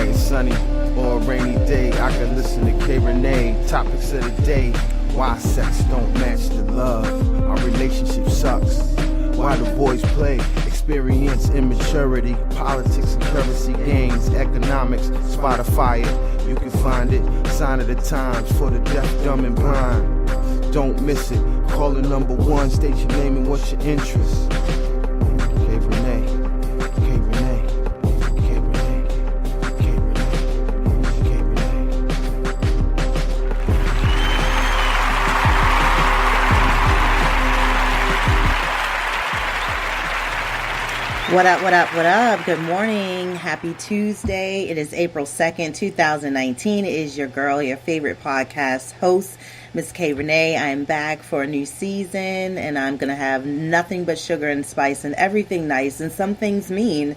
it's sunny or a rainy day, I can listen to K. Rene. Topics of the day: why sex don't match the love, our relationship sucks, why the boys play, experience immaturity, politics and currency gains, economics, Spotify it, you can find it, sign of the times for the deaf, dumb and blind. Don't miss it, call the number one, state your name and what's your interest. K. Rene, K. Rene, K. Rene, K. Rene, K. Rene. What up, what up, what up? Good morning. Happy Tuesday. It is April 2nd, 2019. It is your girl, your favorite podcast host, Miss K. Rene. I am back for a new season, and I'm going to have nothing but sugar and spice and everything nice and some things mean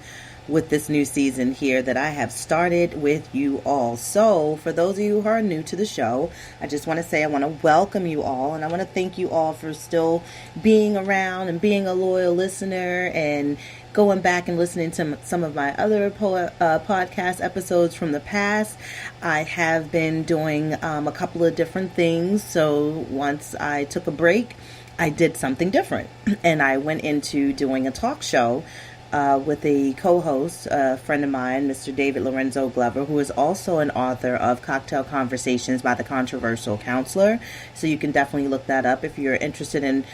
with this new season here that I have started with you all. So for those of you who are new to the show, I just want to say I want to welcome you all, and I want to thank you all for still being around and being a loyal listener and going back and listening to some of my other podcast episodes from the past. I have been doing a couple of different things. So once I took a break, I did something different. And I went into doing a talk show with a co-host, a friend of mine, Mr. David Lorenzo Glover, who is also an author of Cocktail Conversations by the Controversial Counselor. So you can definitely look that up if you're interested in,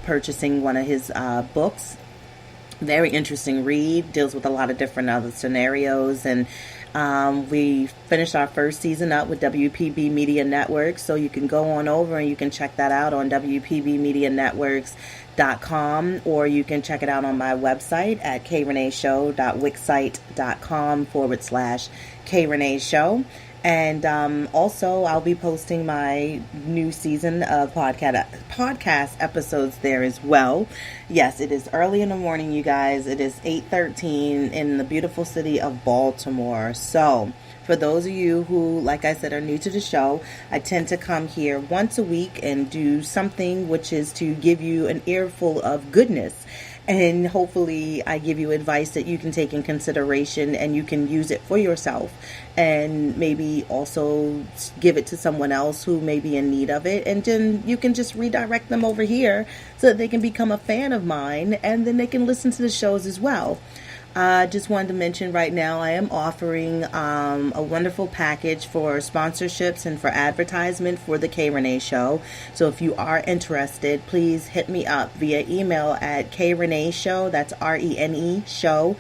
purchasing one of his books. Very interesting read, deals with a lot of different other scenarios, and we finished our first season up with WPB Media Networks, so you can go on over and you can check that out on WPBmedianetworks.com, or you can check it out on my website at kreneshow.wixsite.com/KReneShow. And also, I'll be posting my new season of podcast episodes there as well. Yes, it is early in the morning, you guys. It is 8:13 in the beautiful city of Baltimore. So, for those of you who, like I said, are new to the show, I tend to come here once a week and do something which is to give you an earful of goodness. And hopefully I give you advice that you can take in consideration and you can use it for yourself, and maybe also give it to someone else who may be in need of it. And then you can just redirect them over here so that they can become a fan of mine, and then they can listen to the shows as well. Just wanted to mention right now I am offering a wonderful package for sponsorships and for advertisement for the K. Rene Show. So if you are interested, please hit me up via email at kreneshow, that's RENE show,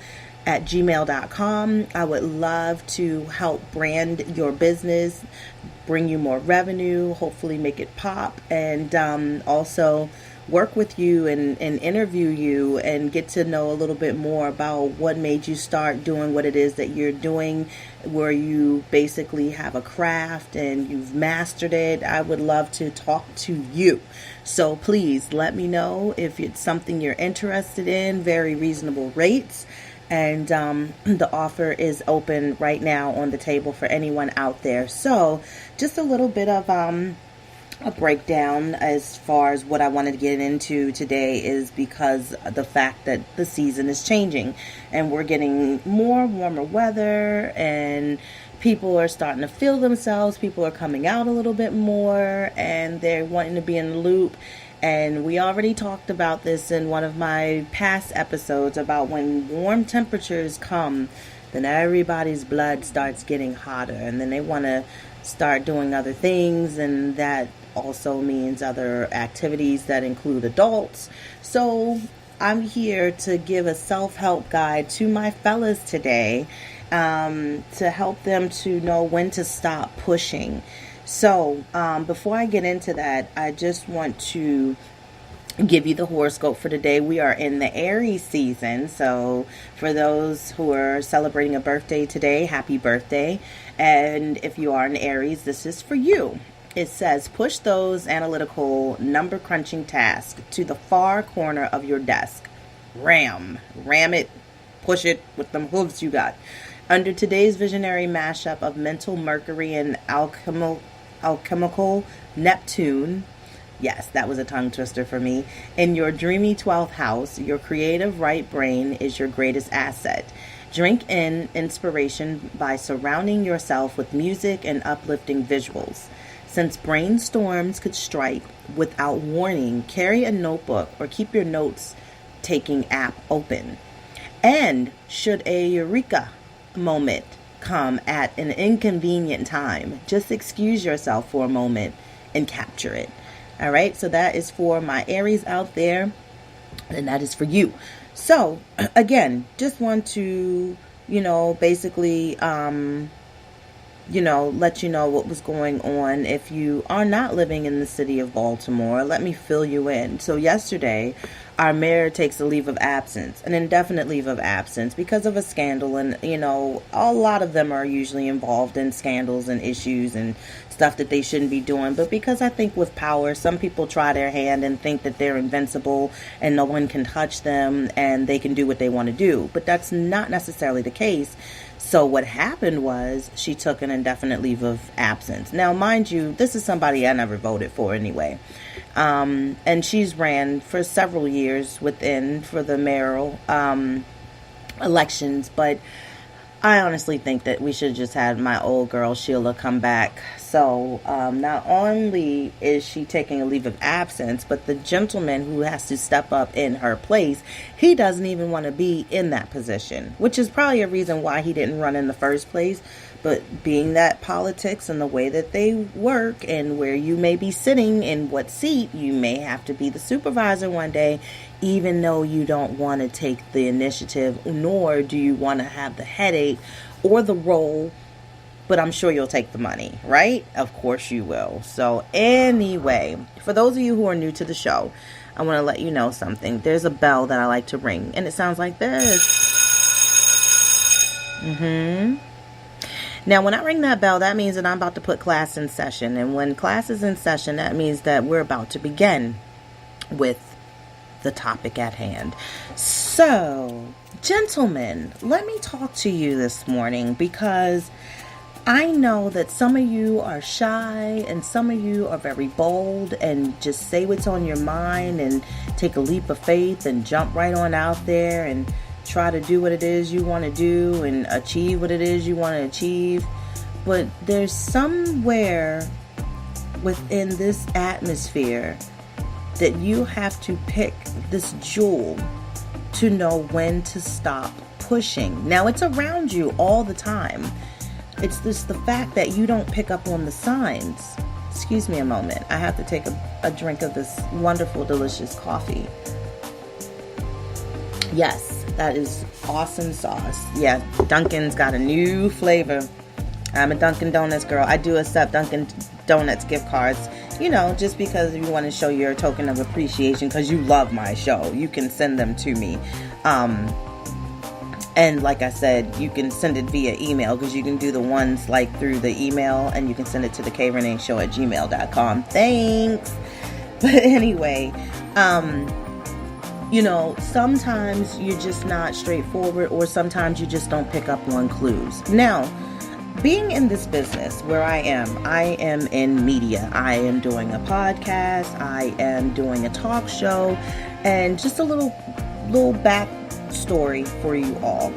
at gmail.com. I would love to help brand your business, bring you more revenue, hopefully make it pop, and also work with you and interview you and get to know a little bit more about what made you start doing what it is that you're doing, where you basically have a craft and you've mastered it. I would love to talk to you. So please let me know if it's something you're interested in. Very reasonable rates. And the offer is open right now on the table for anyone out there. So just a little bit of a breakdown as far as what I wanted to get into today is because the fact that the season is changing and we're getting more warmer weather and people are starting to feel themselves. People are coming out a little bit more and they're wanting to be in the loop. And we already talked about this in one of my past episodes about when warm temperatures come, then everybody's blood starts getting hotter and then they want to start doing other things, and that also means other activities that include adults. So I'm here to give a self-help guide to my fellas today, to help them to know when to stop pushing. So before I get into that, I just want to give you the horoscope for today. We are in the Aries season, so for those who are celebrating a birthday today, happy birthday. And if you are an Aries, this is for you. It says, push those analytical number crunching tasks to the far corner of your desk. Ram it, push it with them hooves you got. Under today's visionary mashup of mental Mercury and alchemical Neptune, yes, that was a tongue twister for me, in your dreamy 12th house, your creative right brain is your greatest asset. Drink in inspiration by surrounding yourself with music and uplifting visuals. Since brainstorms could strike without warning, carry a notebook or keep your notes taking app open. And should a eureka moment come at an inconvenient time, just excuse yourself for a moment and capture it. All right, so that is for my Aries out there, and that is for you. So again, just want to, basically, let you know what was going on. If you are not living in the city of Baltimore, let me fill you in. So yesterday, our mayor takes a leave of absence, an indefinite leave of absence, because of a scandal. And, a lot of them are usually involved in scandals and issues and stuff that they shouldn't be doing. But because I think with power, some people try their hand and think that they're invincible and no one can touch them and they can do what they want to do. But that's not necessarily the case. So what happened was she took an indefinite leave of absence. Now, mind you, this is somebody I never voted for anyway. And she's ran for several years for the mayoral elections. But I honestly think that we should have just had my old girl Sheila come back. So not only is she taking a leave of absence, but the gentleman who has to step up in her place, he doesn't even want to be in that position, which is probably a reason why he didn't run in the first place. But being that politics and the way that they work and where you may be sitting in what seat, you may have to be the supervisor one day, even though you don't want to take the initiative, nor do you want to have the headache or the role. But I'm sure you'll take the money, right? Of course you will. So anyway, for those of you who are new to the show, I want to let you know something. There's a bell that I like to ring, and it sounds like this. Now, when I ring that bell, that means that I'm about to put class in session. And when class is in session, that means that we're about to begin with the topic at hand. So, gentlemen, let me talk to you this morning because I know that some of you are shy and some of you are very bold and just say what's on your mind and take a leap of faith and jump right on out there and try to do what it is you want to do and achieve what it is you want to achieve. But there's somewhere within this atmosphere that you have to pick this jewel to know when to stop pushing. Now, it's around you all the time. It's just the fact that you don't pick up on the signs. Excuse me a moment. I have to take a drink of this wonderful, delicious coffee. Yes, that is awesome sauce. Yeah, Dunkin's got a new flavor. I'm a Dunkin' Donuts girl. I do accept Dunkin' Donuts gift cards, just because you want to show your token of appreciation because you love my show. You can send them to me. And like I said, you can send it via email because you can do the ones like through the email and you can send it to the KReneShow@gmail.com. Thanks. But anyway, sometimes you're just not straightforward or sometimes you just don't pick up on clues. Now, being in this business where I am in media. I am doing a podcast. I am doing a talk show and just a little backstory for you all.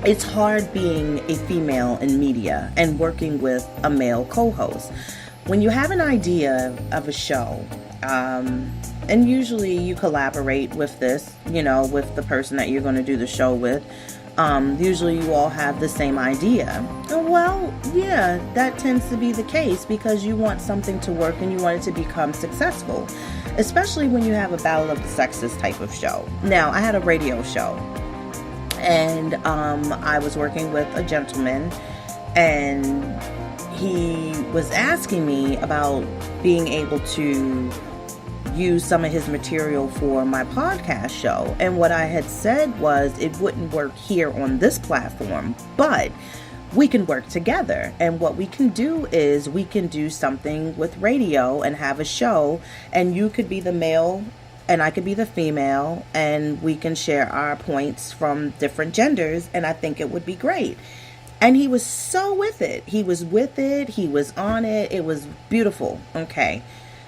It's hard being a female in media and working with a male co-host. When you have an idea of a show, and usually you collaborate with with the person that you're going to do the show with. Usually you all have the same idea. Well, yeah, that tends to be the case because you want something to work and you want it to become successful, especially when you have a battle of the sexes type of show. Now, I had a radio show and I was working with a gentleman and he was asking me about being able to use some of his material for my podcast show. And what I had said was it wouldn't work here on this platform, but we can work together. And what we can do is we can do something with radio and have a show, and you could be the male and I could be the female, and we can share our points from different genders, and I think it would be great. And he was so with it. He was with it. He was on it. It was beautiful. Okay.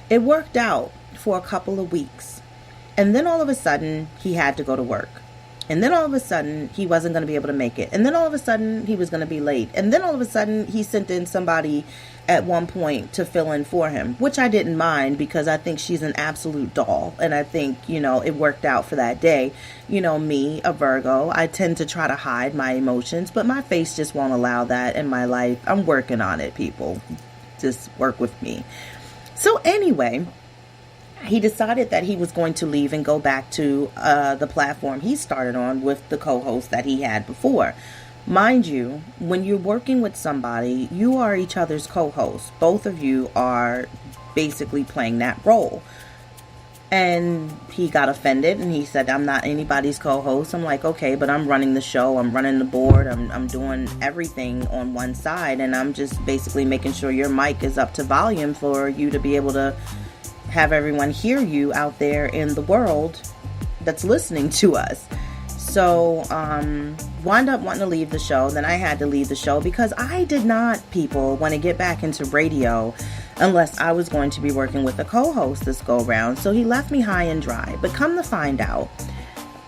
It worked out for a couple of weeks. And then all of a sudden, he had to go to work. And then all of a sudden, he wasn't going to be able to make it. And then all of a sudden, he was going to be late. And then all of a sudden, he sent in somebody at one point to fill in for him, which I didn't mind because I think she's an absolute doll. And I think, it worked out for that day. Me, a Virgo, I tend to try to hide my emotions, but my face just won't allow that in my life. I'm working on it, people. Just work with me. So anyway, he decided that he was going to leave and go back to the platform he started on with the co-host that he had before. Mind you, when you're working with somebody, you are each other's co-hosts. Both of you are basically playing that role. And he got offended and he said, I'm not anybody's co-host. I'm like, okay, but I'm running the show. I'm running the board. I'm doing everything on one side. And I'm just basically making sure your mic is up to volume for you to be able to have everyone hear you out there in the world that's listening to us. So, wound up wanting to leave the show. Then I had to leave the show because I did not, people, want to get back into radio unless I was going to be working with a co-host this go round. So he left me high and dry. But come to find out,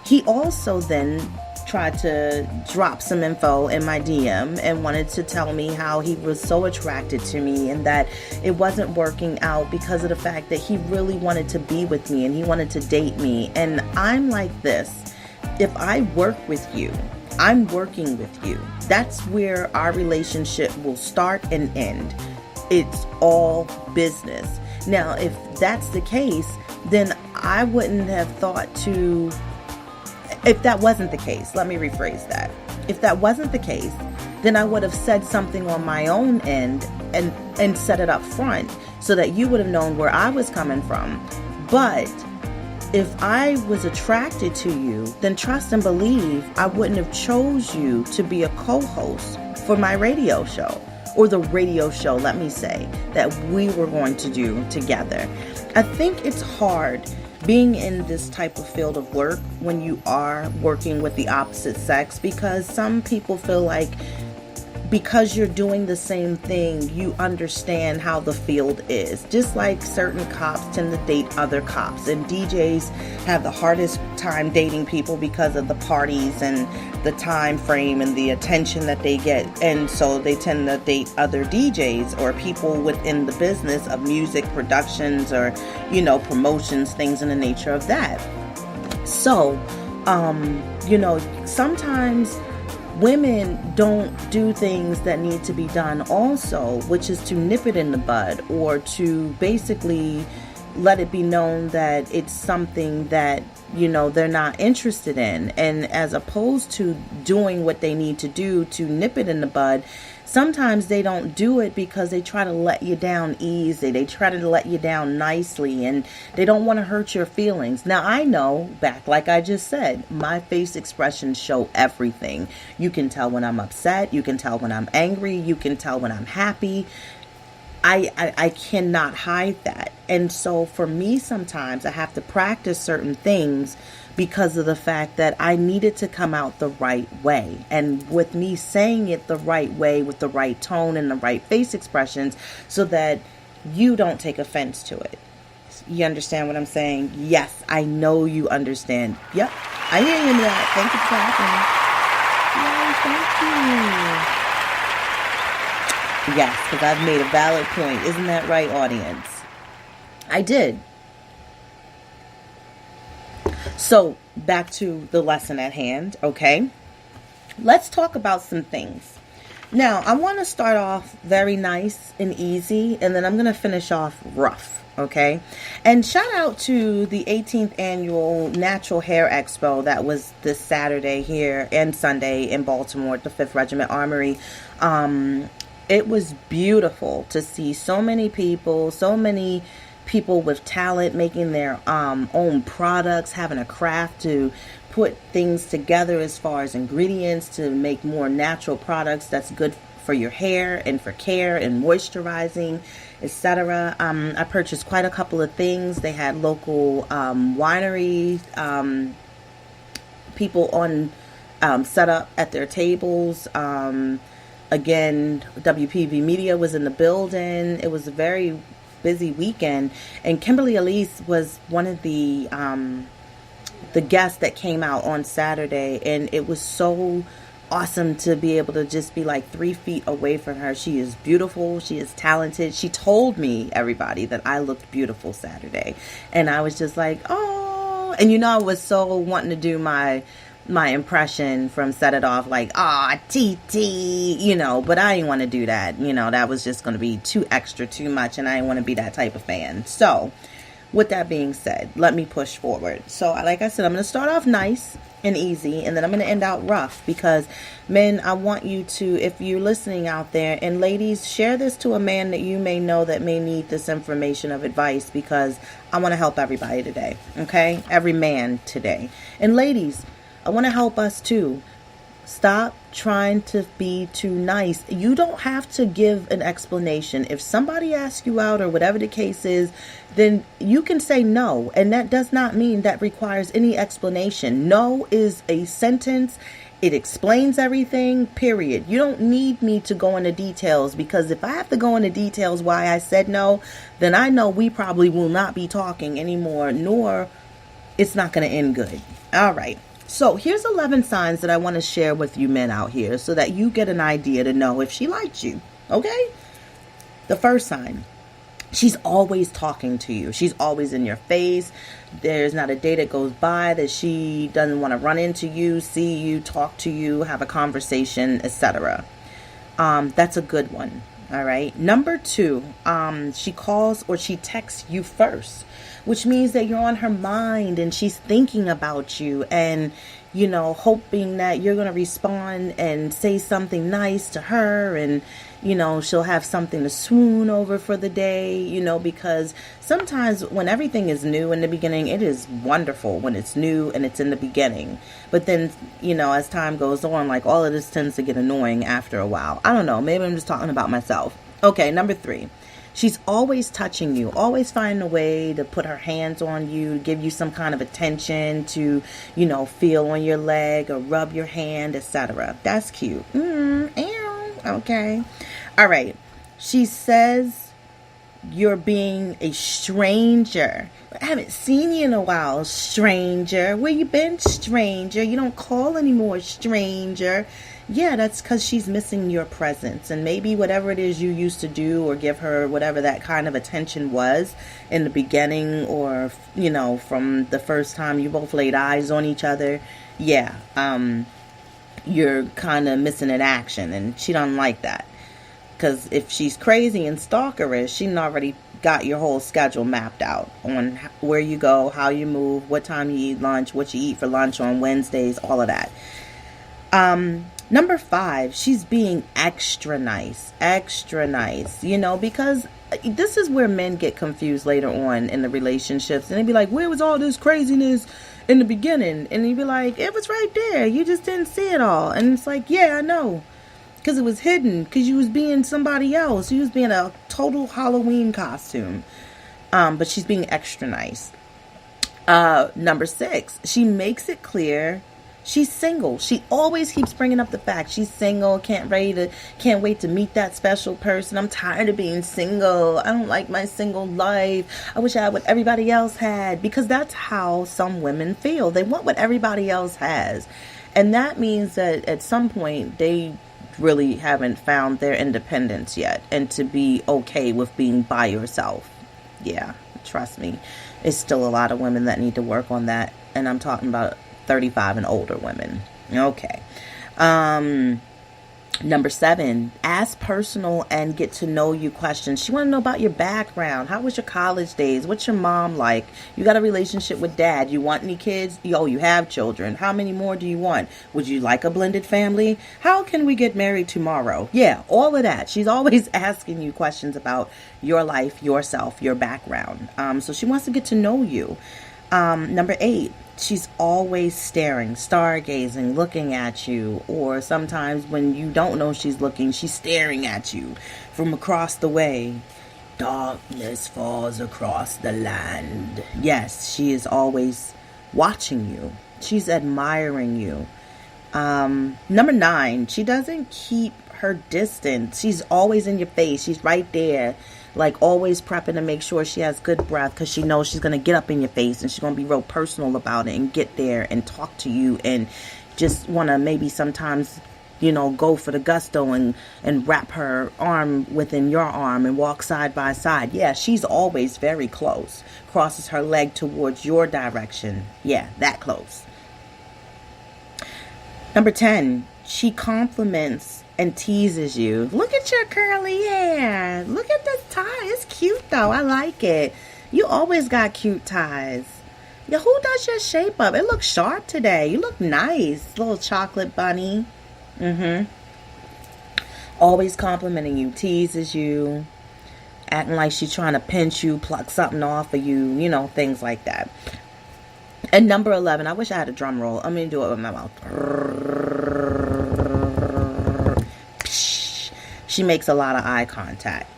he also then tried to drop some info in my DM and wanted to tell me how he was so attracted to me and that it wasn't working out because of the fact that he really wanted to be with me and he wanted to date me. And I'm like this. If I work with you, I'm working with you. That's where our relationship will start and end. It's all business. Now, if that's the case, then I wouldn't have thought to... If that wasn't the case, let me rephrase that. If that wasn't the case, then I would have said something on my own end and set it up front so that you would have known where I was coming from. But if I was attracted to you, then trust and believe I wouldn't have chose you to be a co-host for my radio show, or the radio show, let me say, that we were going to do together. I think it's hard being in this type of field of work when you are working with the opposite sex, because some people feel like because you're doing the same thing, you understand how the field is. Just like certain cops tend to date other cops, and DJs have the hardest time dating people because of the parties and the time frame and the attention that they get. And so they tend to date other DJs or people within the business of music productions or, promotions, things in the nature of that. So, sometimes women don't do things that need to be done also, which is to nip it in the bud or to basically let it be known that it's something that, they're not interested in. And as opposed to doing what they need to do to nip it in the bud, sometimes they don't do it because they try to let you down easy. They try to let you down nicely and they don't want to hurt your feelings. Now, I know, like I just said, my face expressions show everything. You can tell when I'm upset. You can tell when I'm angry. You can tell when I'm happy. I cannot hide that. And so for me, sometimes I have to practice certain things because of the fact that I need it to come out the right way. And with me saying it the right way, with the right tone and the right face expressions, so that you don't take offense to it. You understand what I'm saying? Yes, I know you understand. Yep, I hear you in that. Thank you for clapping. Yay, thank you. Yes, because I've made a valid point. Isn't that right, audience? I did. So, back to the lesson at hand, okay? Let's talk about some things. Now, I want to start off very nice and easy, and then I'm going to finish off rough, okay? And shout out to the 18th annual Natural Hair Expo that was this Saturday here and Sunday in Baltimore at the 5th Regiment Armory. It was beautiful to see so many people with talent making their own products, having a craft to put things together as far as ingredients to make more natural products that's good for your hair and for care and moisturizing, etc. I purchased quite a couple of things. They had local winery people on set up at their tables. Again, WPV Media was in the building. It was a very busy weekend, and Kimberly Elise was one of the the guest that came out on Saturday, and it was so awesome to be able to just be like 3 feet away from her. She is beautiful. She is talented. She told me, everybody, that I looked beautiful Saturday. And I was just like, oh, and you know, I was so wanting to do my impression from Set It Off, like, TT, you know, but I didn't want to do that. You know, that was just going to be too extra, too much. And I didn't want to be that type of fan. So with that being said, let me push forward. So like I said, I'm going to start off nice and easy, and then I'm going to end out rough, because men, I want you to, if you're listening out there, and ladies, share this to a man that you may know that may need this information of advice, because I want to help everybody today. Okay? Every man today. And ladies, I want to help us too. Stop trying to be too nice. You don't have to give an explanation. If somebody asks you out or whatever the case is, then you can say no. And that does not mean that requires any explanation. No is a sentence. It explains everything, period. You don't need me to go into details, because if I have to go into details why I said no, then I know we probably will not be talking anymore, nor it's not going to end good. All right. So here's 11 signs that I want to share with you men out here, so that you get an idea to know if she likes you. Okay? The first sign, she's always talking to you. She's always in your face. There's not a day that goes by that she doesn't want to run into you, see you, talk to you, have a conversation, etc. That's a good one. All right. Number 2, she calls or she texts you first, which means that you're on her mind and she's thinking about you, and, you know, hoping that you're going to respond and say something nice to her, and, you know, she'll have something to swoon over for the day, you know, because sometimes when everything is new in the beginning, it is wonderful when it's new and it's in the beginning. But then, you know, as time goes on, like, all of this tends to get annoying after a while. I don't know. Maybe I'm just talking about myself. Okay, number 3. She's always touching you, always finding a way to put her hands on you, give you some kind of attention, to, you know, feel on your leg or rub your hand, etc. That's cute. Okay. All right. She says you're being a stranger. I haven't seen you in a while, stranger. Where you been, stranger? You don't call anymore, stranger. Yeah, that's because she's missing your presence, and maybe whatever it is you used to do or give her, whatever that kind of attention was in the beginning, or, you know, from the first time you both laid eyes on each other. Yeah, you're kind of missing in action, and she don't like that, because if she's crazy and stalkerish, she already got your whole schedule mapped out on where you go, how you move, what time you eat lunch, what you eat for lunch on Wednesdays, all of that. Number 5, she's being extra nice, you know, because this is where men get confused later on in the relationships, and they be like, where was all this craziness in the beginning? And you'd be like, it was right there. You just didn't see it all. And it's like, yeah, I know. Because it was hidden, because you was being somebody else. You was being a total Halloween costume. But she's being extra nice. Number 6, she makes it clear she's single. She always keeps bringing up the fact she's single, can't wait to meet that special person. I'm tired of being single. I don't like my single life. I wish I had what everybody else had, because that's how some women feel. They want what everybody else has. And that means that at some point they really haven't found their independence yet, and to be okay with being by yourself. Yeah, trust me. It's still a lot of women that need to work on that. And I'm talking about 35 and older women. Okay. Number 7, ask personal and get to know you questions. She want to know about your background. How was your college days? What's your mom like? You got a relationship with dad. You want any kids? You have children. How many more do you want? Would you like a blended family? How can we get married tomorrow? Yeah, all of that. She's always asking you questions about your life, yourself, your background. So she wants to get to know you. Number 8, she's always staring, stargazing, looking at you. Or sometimes when you don't know she's looking, she's staring at you from across the way. Darkness falls across the land. Yes, she is always watching you. She's admiring you. Number 9, she doesn't keep her distance. She's always in your face. She's right there. Like always prepping to make sure she has good breath, because she knows she's going to get up in your face and she's going to be real personal about it and get there and talk to you, and just want to maybe sometimes, go for the gusto and wrap her arm within your arm and walk side by side. Yeah, she's always very close. Crosses her leg towards your direction. Yeah, that close. Number 10, she compliments and teases you. Look at your curly hair. Look at this tie. It's cute though. I like it. You always got cute ties. Yeah, who does your shape up? It looks sharp today. You look nice. Little chocolate bunny. Always complimenting you, teases you, acting like she's trying to pinch you, pluck something off of you, things like that. And number 11, I wish I had a drum roll. I'm going to do it with my mouth. She makes a lot of eye contact.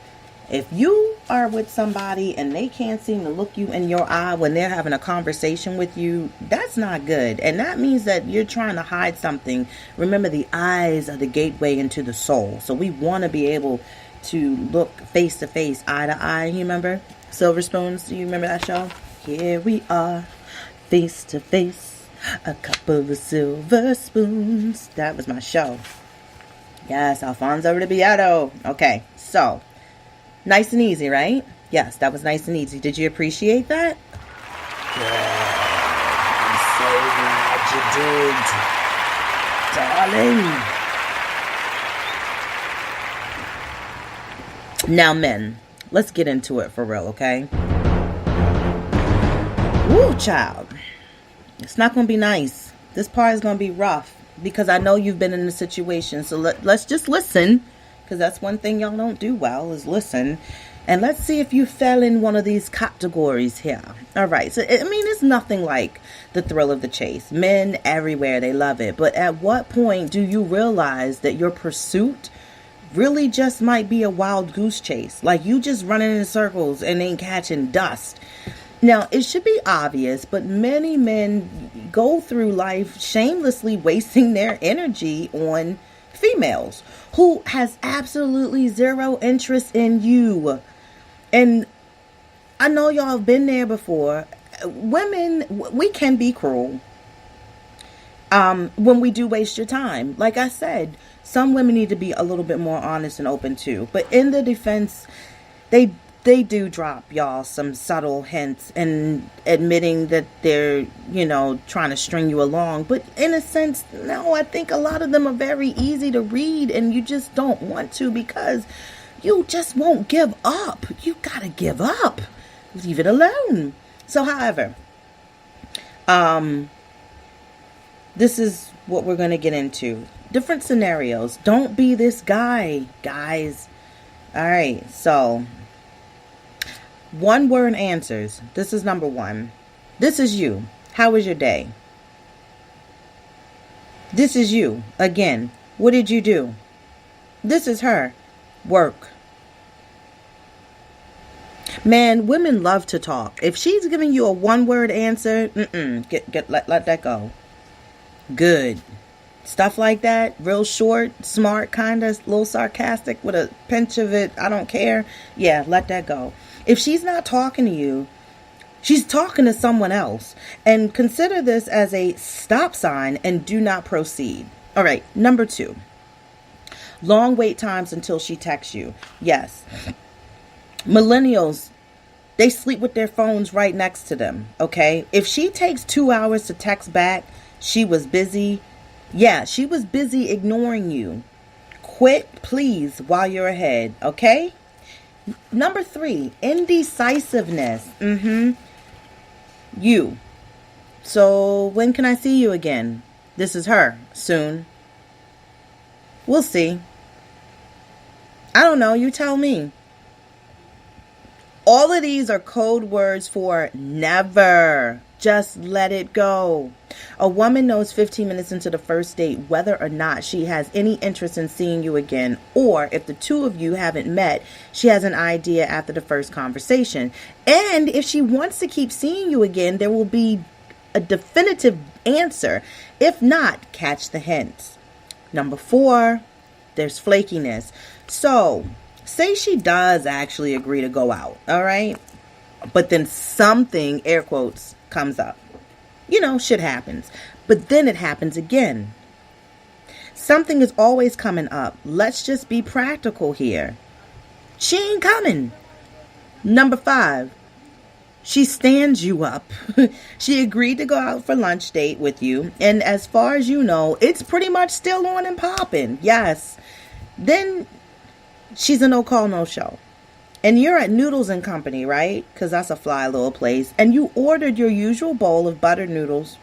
If you are with somebody and they can't seem to look you in your eye when they're having a conversation with you, that's not good. And that means that you're trying to hide something. Remember, the eyes are the gateway into the soul. So we want to be able to look face to face, eye to eye. You remember Silver Spoons? Do you remember that show? Here we are, face to face, a couple of silver spoons. That was my show. Yes, Alfonso Ribeiro. Okay, so nice and easy, right? Yes, that was nice and easy. Did you appreciate that? Yeah, I'm so glad you did, darling. Now, men, let's get into it for real, okay? Woo, child. It's not going to be nice. This part is going to be rough, because I know you've been in the situation. So let's just listen, because that's one thing y'all don't do well, is listen. And let's see if you fell in one of these categories here. All right. So, it's nothing like the thrill of the chase. Men everywhere, they love it. But at what point do you realize that your pursuit really just might be a wild goose chase? Like you just running in circles and ain't catching dust. Now, it should be obvious, but many men go through life shamelessly wasting their energy on females who has absolutely zero interest in you. And I know y'all have been there before. Women, we can be cruel when we do waste your time. Like I said, some women need to be a little bit more honest and open too. But in the defense, they do drop y'all some subtle hints and admitting that they're, trying to string you along. But in a sense, no, I think a lot of them are very easy to read, and you just don't want to, because you just won't give up. You gotta give up. Leave it alone. So, however, this is what we're going to get into. Different scenarios. Don't be this guy, guys. All right, so one word answers. This is number 1. This is you. How was your day? This is you. Again, what did you do? This is her. Work. Man, women love to talk. If she's giving you a one-word answer, let that go. Good. Stuff like that, real short, smart, kind of, a little sarcastic with a pinch of it, I don't care. Yeah, let that go. If she's not talking to you, she's talking to someone else. And consider this as a stop sign and do not proceed. All right, number 2. Long wait times until she texts you. Yes. Millennials, they sleep with their phones right next to them, okay? If she takes 2 hours to text back, she was busy. Yeah, she was busy ignoring you. Quit, please, while you're ahead, okay? Number 3, indecisiveness. You. So, when can I see you again? This is her. Soon. We'll see. I don't know. You tell me. All of these are code words for never. Just let it go. A woman knows 15 minutes into the first date whether or not she has any interest in seeing you again, or if the two of you haven't met, she has an idea after the first conversation. And if she wants to keep seeing you again, there will be a definitive answer. If not, catch the hints. Number 4, there's flakiness. So, say she does actually agree to go out, all right? But then something, air quotes, comes up. You know, shit happens. But then it happens again. Something is always coming up. Let's just be practical here. She ain't coming. Number 5, she stands you up. She agreed to go out for lunch date with you. And as far as you know, it's pretty much still on and popping. Yes. Then she's a no call, no show. And you're at Noodles and Company, right? Because that's a fly little place. And you ordered your usual bowl of buttered noodles.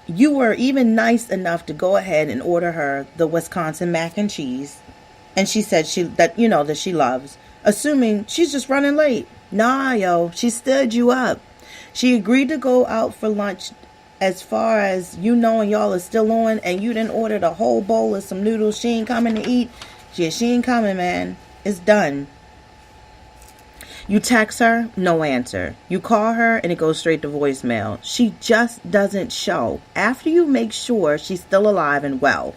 You were even nice enough to go ahead and order her the Wisconsin mac and cheese. And she said that she loves. Assuming she's just running late. Nah, yo, she stood you up. She agreed to go out for lunch as far as you know and y'all are still on. And you didn't order the whole bowl of some noodles. She ain't coming to eat. Yeah, she ain't coming, man. It's done. You text her, no answer. You call her and it goes straight to voicemail. She just doesn't show. After you make sure she's still alive and well,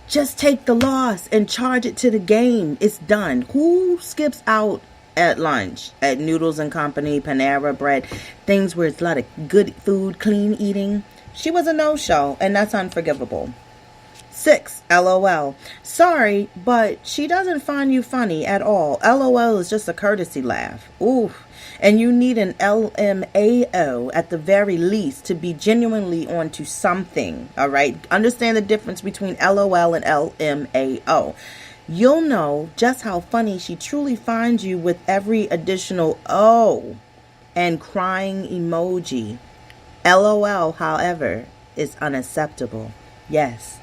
just take the loss and charge it to the game. It's done. Who skips out at lunch at Noodles and Company, Panera Bread, things where it's a lot of good food, clean eating? She was a no-show, and that's unforgivable. 6, LOL. Sorry, but she doesn't find you funny at all. LOL is just a courtesy laugh. Ooh. And you need an LMAO at the very least to be genuinely onto something. All right? Understand the difference between LOL and LMAO. You'll know just how funny she truly finds you with every additional O and crying emoji. LOL, however, is unacceptable. Yes.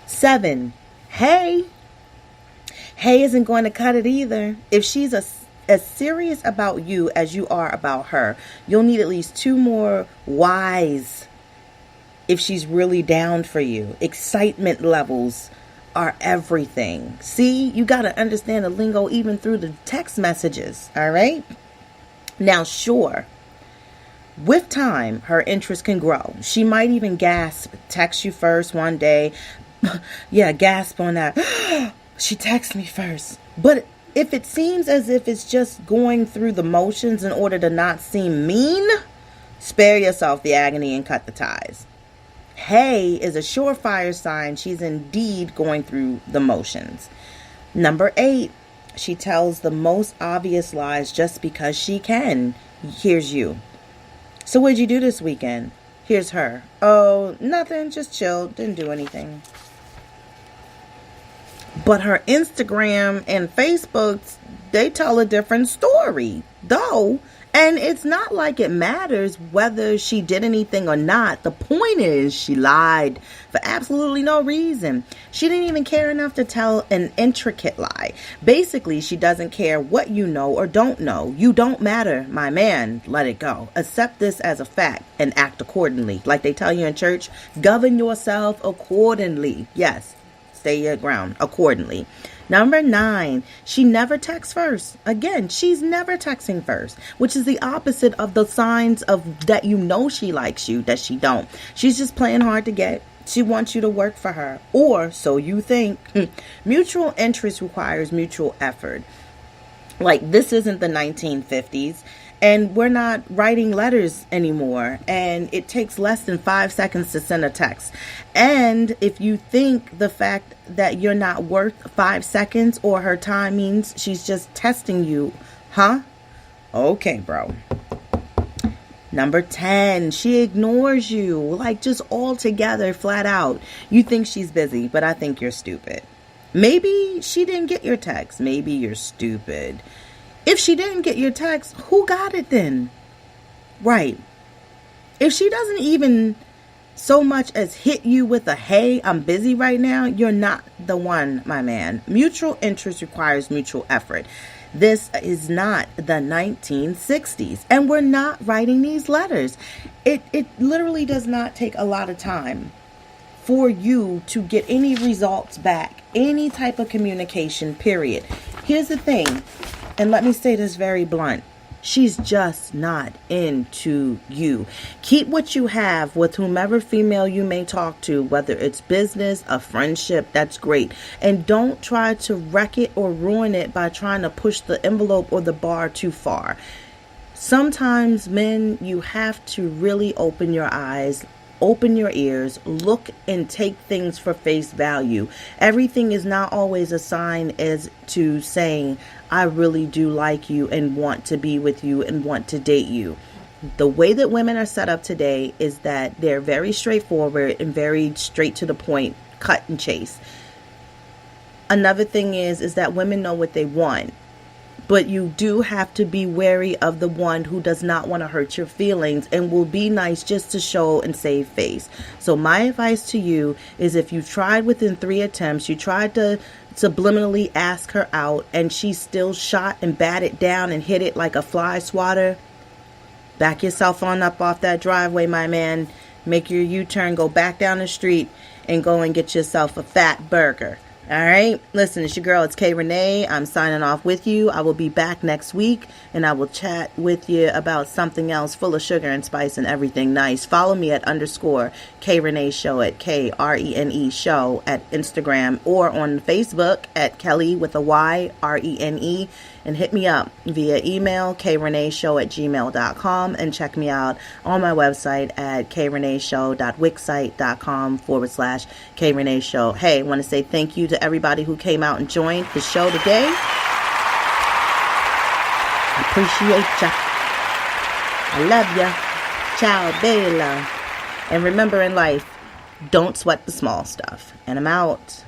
7, hey. Hey isn't going to cut it either. If she's as serious about you as you are about her, you'll need at least 2 more Y's if she's really down for you. Excitement levels are everything. See, you got to understand the lingo even through the text messages, all right? Now, sure, with time, her interest can grow. She might even text you first one day. Yeah, gasp on that. She texted me first. But if it seems as if it's just going through the motions in order to not seem mean, spare yourself the agony and cut the ties. Hey is a surefire sign she's indeed going through the motions. Number 8, she tells the most obvious lies just because she can. Here's you. So what'd you do this weekend? Here's her. Oh, nothing, just chilled, didn't do anything. But her Instagram and Facebook, they tell a different story, though. And it's not like it matters whether she did anything or not. The point is she lied for absolutely no reason. She didn't even care enough to tell an intricate lie. Basically, she doesn't care what you know or don't know. You don't matter, my man. Let it go. Accept this as a fact and act accordingly. Like they tell you in church, govern yourself accordingly. Yes. Stay your ground accordingly. Number 9, she never texts first. Again, she's never texting first, which is the opposite of the signs of that you know she likes you, that she don't. She's just playing hard to get. She wants you to work for her, or so you think. Mutual interest requires mutual effort. Like, this isn't the 1950s. And we're not writing letters anymore. And it takes less than 5 seconds to send a text. And if you think the fact that you're not worth 5 seconds or her time means she's just testing you, huh? Okay, bro. Number 10, she ignores you. Like, just altogether, flat out. You think she's busy, but I think you're stupid. Maybe she didn't get your text. Maybe you're stupid. If she didn't get your text, who got it then? Right. If she doesn't even so much as hit you with a, hey, I'm busy right now, you're not the one, my man. Mutual interest requires mutual effort. This is not the 1960s, and we're not writing these letters. It literally does not take a lot of time for you to get any results back, any type of communication, period. Here's the thing. And let me say this very blunt. She's just not into you. Keep what you have with whomever female you may talk to, whether it's business, a friendship, that's great. And don't try to wreck it or ruin it by trying to push the envelope or the bar too far. Sometimes, men, you have to really open your eyes, open your ears, look and take things for face value. Everything is not always a sign as to saying, I really do like you and want to be with you and want to date you. The way that women are set up today is that they're very straightforward and very straight to the point, cut and chase. Another thing is that women know what they want. But you do have to be wary of the one who does not want to hurt your feelings and will be nice just to show and save face. So my advice to you is, if you tried within 3 attempts, you tried to subliminally ask her out and she still shot and batted down and hit it like a fly swatter, back yourself on up off that driveway, my man. Make your U-turn, go back down the street and go and get yourself a fat burger. All right, listen, it's your girl, it's Rene. I'm signing off with you. I will be back next week, and I will chat with you about something else full of sugar and spice and everything nice. Follow me at _K Show at KRENE Show at Instagram, or on Facebook at Kelly with a Y, RENE, and hit me up via email, KReneShow@gmail.com, and check me out on my website at KReneShow.wixsite.com/KReneShow. Show. Hey, I want to say thank you to everybody who came out and joined the show today. I appreciate ya. I love ya. Ciao, bella. And remember in life, don't sweat the small stuff. And I'm out.